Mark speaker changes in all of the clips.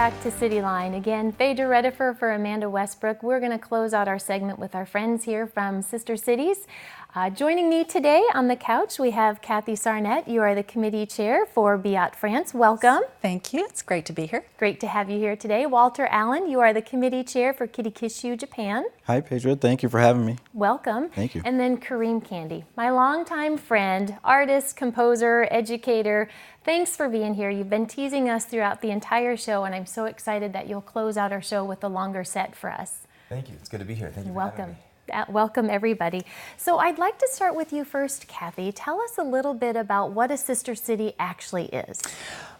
Speaker 1: back to CityLine. Again, Faye Redifer for Amanda Westbrook. We're going to close out our segment with our friends here from Sister Cities. Joining me today on the couch, we have Kathy Sarnett. You are the committee chair for Biot France. Welcome.
Speaker 2: Thank you. It's great to be here.
Speaker 1: Great to have you here today. Walter Allen, you are the committee chair for Kitakishu, Japan.
Speaker 3: Hi, Pedro. Thank you for having me.
Speaker 1: Welcome.
Speaker 3: Thank you.
Speaker 1: And then Kareem Candy, my longtime friend, artist, composer, educator. Thanks for being here. You've been teasing us throughout the entire show, and I'm so excited that you'll close out our show with a longer set for us.
Speaker 4: Thank you. It's good to be here. Thank you for having me.
Speaker 1: Welcome, everybody. So I'd like to start with you first, Kathy. Tell us a little bit about what a sister city actually is.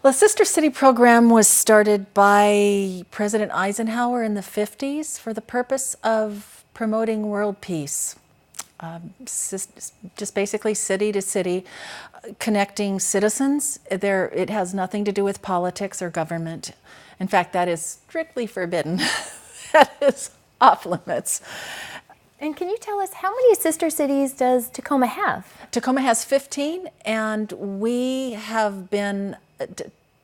Speaker 2: Well, the Sister City program was started by President Eisenhower in the 50s for the purpose of promoting world peace. Just basically city to city, connecting citizens. It has nothing to do with politics or government. In fact, that is strictly forbidden. That is off limits.
Speaker 1: And can you tell us, how many sister cities does Tacoma have?
Speaker 2: Tacoma has 15, and we have been,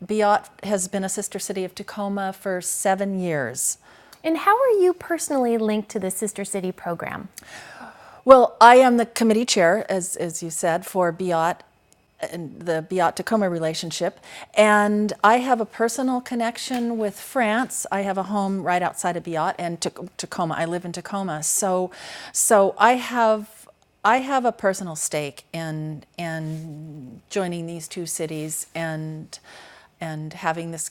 Speaker 2: Biot has been a sister city of Tacoma for 7 years.
Speaker 1: And how are you personally linked to the Sister City program?
Speaker 2: Well, I am the committee chair, as you said, for Biot and the Biot-Tacoma relationship, and I have a personal connection with France. I have a home right outside of Biot and Tacoma. I live in Tacoma, so I have a personal stake in joining these two cities and having this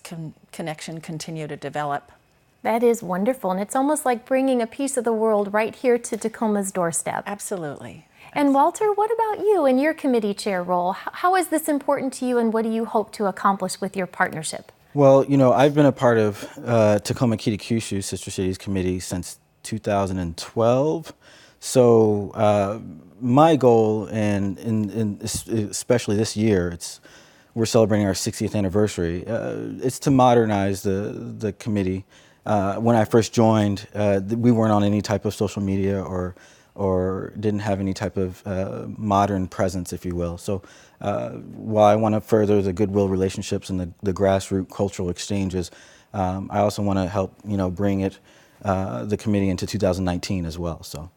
Speaker 2: connection continue to develop.
Speaker 1: That is wonderful, and it's almost like bringing a piece of the world right here to Tacoma's doorstep.
Speaker 2: Absolutely.
Speaker 1: And Walter, what about you in your committee chair role? How is this important to you, and what do you hope to accomplish with your partnership?
Speaker 3: Well, you know, I've been a part of Tacoma Kitakishu Sister Cities Committee since 2012. So my goal, and especially this year, we're celebrating our 60th anniversary. It's to modernize the committee. When I first joined, we weren't on any type of social media or didn't have any type of modern presence, if you will. So while I want to further the goodwill relationships and the grassroots cultural exchanges, I also want to help, bring the committee into 2019 as well. So.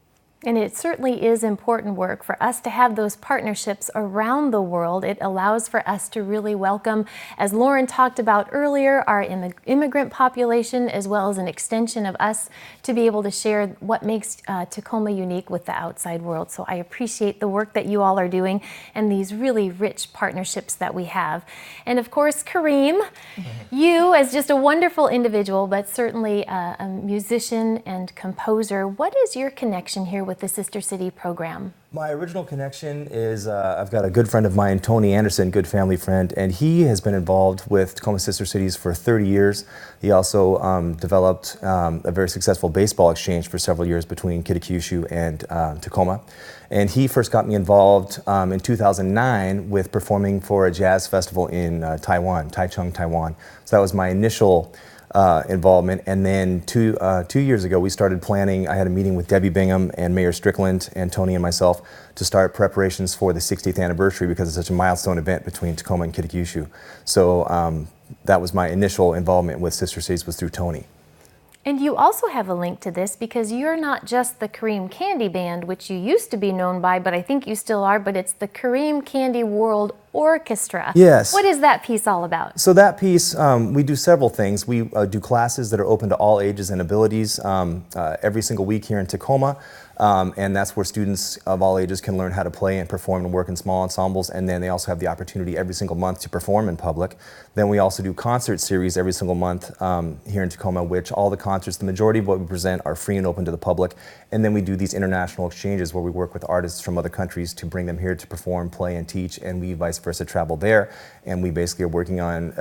Speaker 1: And it certainly is important work for us to have those partnerships around the world. It allows for us to really welcome, as Lauren talked about earlier, our immigrant population, as well as an extension of us to be able to share what makes Tacoma unique with the outside world. So I appreciate the work that you all are doing and these really rich partnerships that we have. And of course, Kareem, you as just a wonderful individual, but certainly a musician and composer, what is your connection here with the Sister City program?
Speaker 4: My original connection is I've got a good friend of mine, Tony Anderson, good family friend, and he has been involved with Tacoma Sister Cities for 30 years. He also developed a very successful baseball exchange for several years between Kitakishu and Tacoma. And he first got me involved in 2009 with performing for a jazz festival in Taiwan, Taichung, Taiwan. So that was my initial involvement, and then two years ago we started planning. I had a meeting with Debbie Bingham and Mayor Strickland and Tony and myself to start preparations for the 60th anniversary because it's such a milestone event between Tacoma and Kitakishu. So that was my initial involvement with Sister Cities, was through Tony.
Speaker 1: And you also have a link to this because you're not just the Kareem Candy Band, which you used to be known by, but I think you still are, but it's the Kareem Candy World Orchestra.
Speaker 4: Yes.
Speaker 1: What is that piece all about?
Speaker 4: So that piece, we do several things. We do classes that are open to all ages and abilities every single week here in Tacoma. And that's where students of all ages can learn how to play and perform and work in small ensembles, and then they also have the opportunity every single month to perform in public. Then we also do concert series every single month here in Tacoma, which all the concerts, the majority of what we present are free and open to the public. And then we do these international exchanges where we work with artists from other countries to bring them here to perform, play, and teach, and we vice versa travel there. And we basically are working on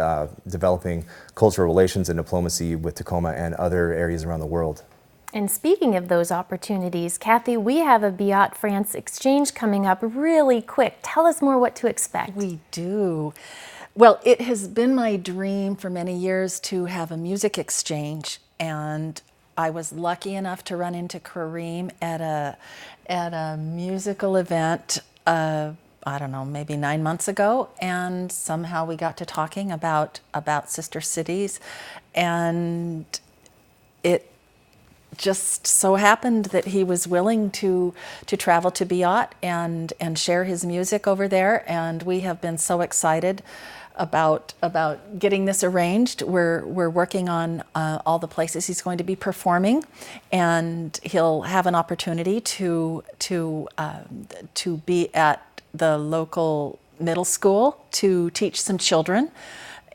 Speaker 4: developing cultural relations and diplomacy with Tacoma and other areas around the world.
Speaker 1: And speaking of those opportunities, Kathy, we have a Biot France exchange coming up really quick. Tell us more what to expect.
Speaker 2: We do. Well, it has been my dream for many years to have a music exchange, and I was lucky enough to run into Kareem at a musical event I don't know, maybe 9 months ago, and somehow we got to talking about sister cities, and it just so happened that he was willing to travel to Biot and share his music over there, and we have been so excited about getting this arranged. We're working on all the places he's going to be performing, and he'll have an opportunity to be at the local middle school to teach some children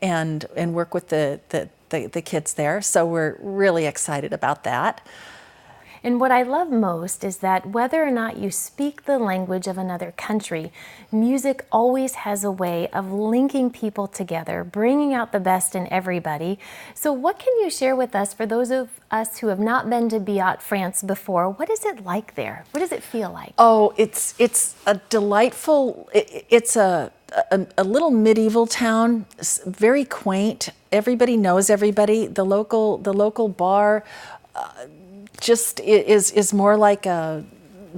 Speaker 2: and work with the kids there. So we're really excited about that.
Speaker 1: And what I love most is that whether or not you speak the language of another country, music always has a way of linking people together, bringing out the best in everybody. So what can you share with us, for those of us who have not been to Biot, France before? What is it like there? What does it feel like?
Speaker 2: Oh, it's a delightful, it's a little medieval town, very quaint. Everybody knows everybody. The local bar just is more like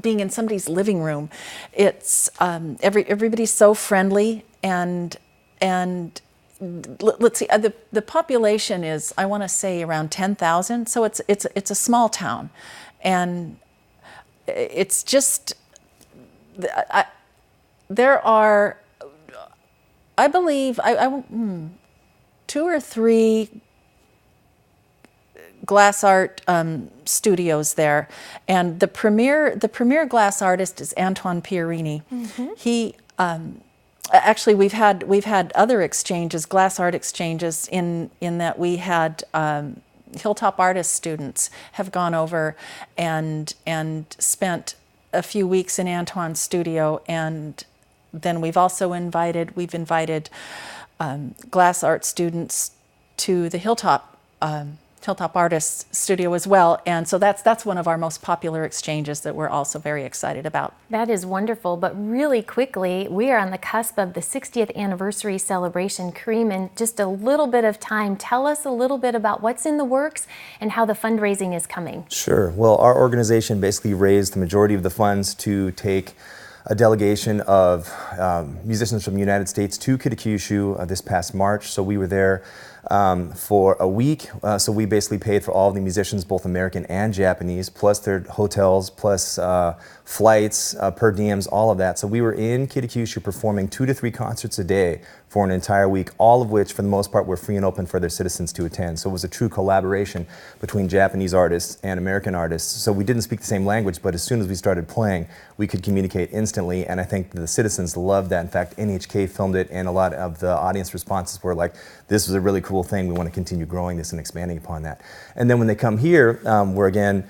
Speaker 2: being in somebody's living room. It's everybody's so friendly, and let's see, the population is, I want to say, around 10,000. So it's a small town, and it's just there are, I believe, 2 or 3 glass art studios there, and the premier glass artist is Antoine Pierini. Mm-hmm. He actually, we've had other exchanges, glass art exchanges, in that we had Hilltop Artist students have gone over and spent a few weeks in Antoine's studio, and then we've invited glass art students to the Hilltop Artists studio as well, and so that's one of our most popular exchanges that we're also very excited about.
Speaker 1: That is wonderful, but really quickly, we are on the cusp of the 60th anniversary celebration. Kareem, in just a little bit of time, tell us a little bit about what's in the works and how the fundraising is coming.
Speaker 4: Sure. Well, our organization basically raised the majority of the funds to take a delegation of musicians from the United States to Kitakyushu this past March. So we were there for a week. So we basically paid for all of the musicians, both American and Japanese, plus their hotels, plus flights, per diems, all of that. So we were in Kitakyushu performing 2 to 3 concerts a day for an entire week, all of which, for the most part, were free and open for their citizens to attend. So it was a true collaboration between Japanese artists and American artists. So we didn't speak the same language, but as soon as we started playing, we could communicate instantly, and I think the citizens loved that. In fact, NHK filmed it, and a lot of the audience responses were like, this was a really cool thing, we want to continue growing this and expanding upon that. And then when they come here, we're again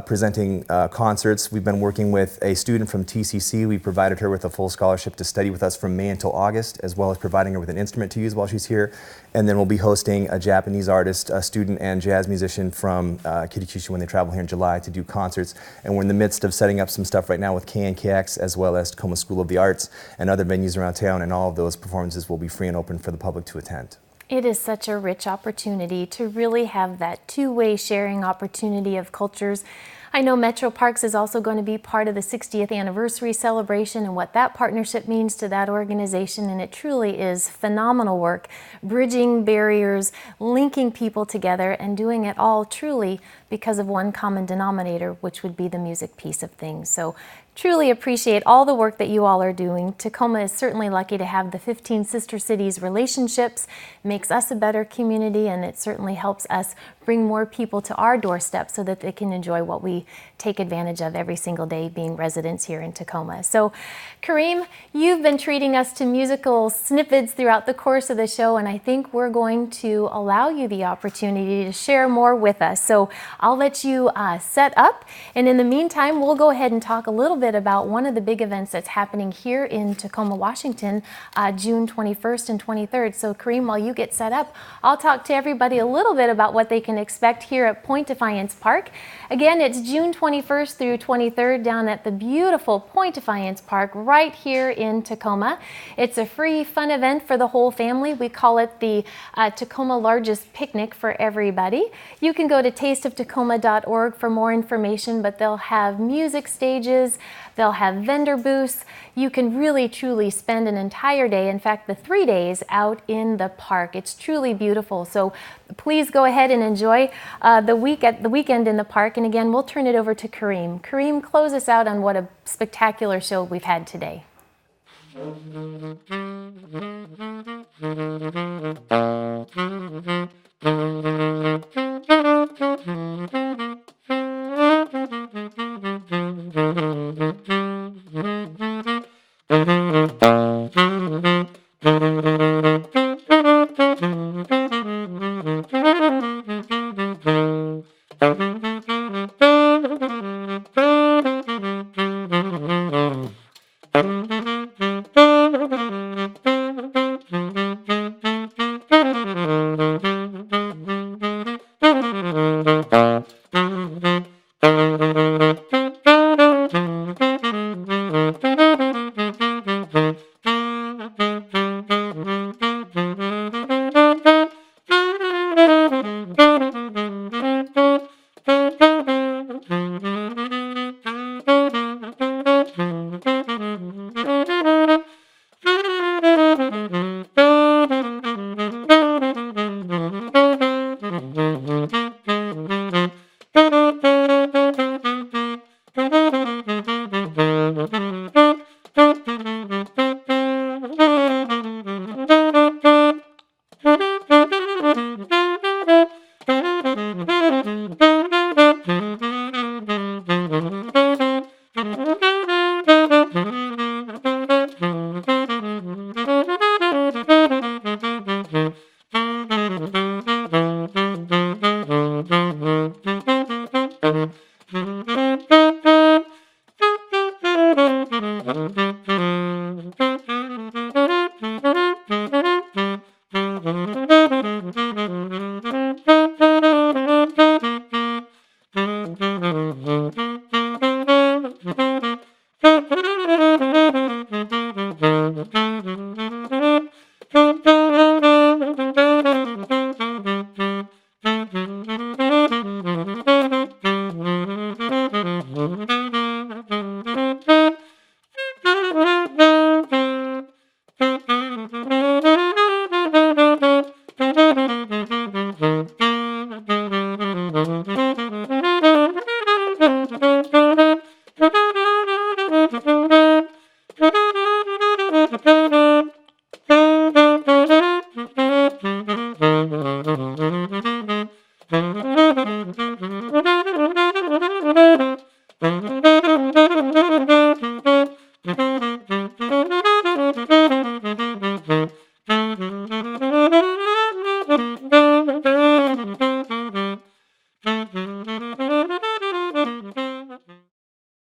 Speaker 4: presenting concerts. We've been working with a student from TCC. We provided her with a full scholarship to study with us from May until August, as well as providing her with an instrument to use while she's here. And then we'll be hosting a Japanese artist, a student and jazz musician from Kitakyushu when they travel here in July to do concerts. And we're in the midst of setting up some stuff right now with KNKX, as well as Tacoma School of the Arts and other venues around town, and all of those performances will be free and open for the public to attend.
Speaker 1: It is such a rich opportunity to really have that two-way sharing opportunity of cultures. I know Metro Parks is also going to be part of the 60th anniversary celebration and what that partnership means to that organization, and it truly is phenomenal work, bridging barriers, linking people together, and doing it all truly because of one common denominator, which would be the music piece of things. So truly appreciate all the work that you all are doing. Tacoma is certainly lucky to have the 15 sister cities relationships. It makes us a better community, and it certainly helps us bring more people to our doorstep so that they can enjoy what we take advantage of every single day being residents here in Tacoma. So Kareem, you've been treating us to musical snippets throughout the course of the show, and I think we're going to allow you the opportunity to share more with us. So I'll let you set up, and in the meantime, we'll go ahead and talk a little bit about one of the big events that's happening here in Tacoma, Washington, June 21st and 23rd. So Kareem, while you get set up, I'll talk to everybody a little bit about what they can expect here at Point Defiance Park. Again, it's June 21st through 23rd down at the beautiful Point Defiance Park right here in Tacoma. It's a free, fun event for the whole family. We call it the Tacoma Largest Picnic for everybody. You can go to tasteoftacoma.org for more information, but they'll have music stages, They'll have vendor booths. You can really truly spend an entire day, in fact the 3 days, out in the park. It's truly beautiful. So please go ahead and enjoy the weekend in the park. And again, we'll turn it over to Kareem. Kareem, close us out on what a spectacular show we've had today.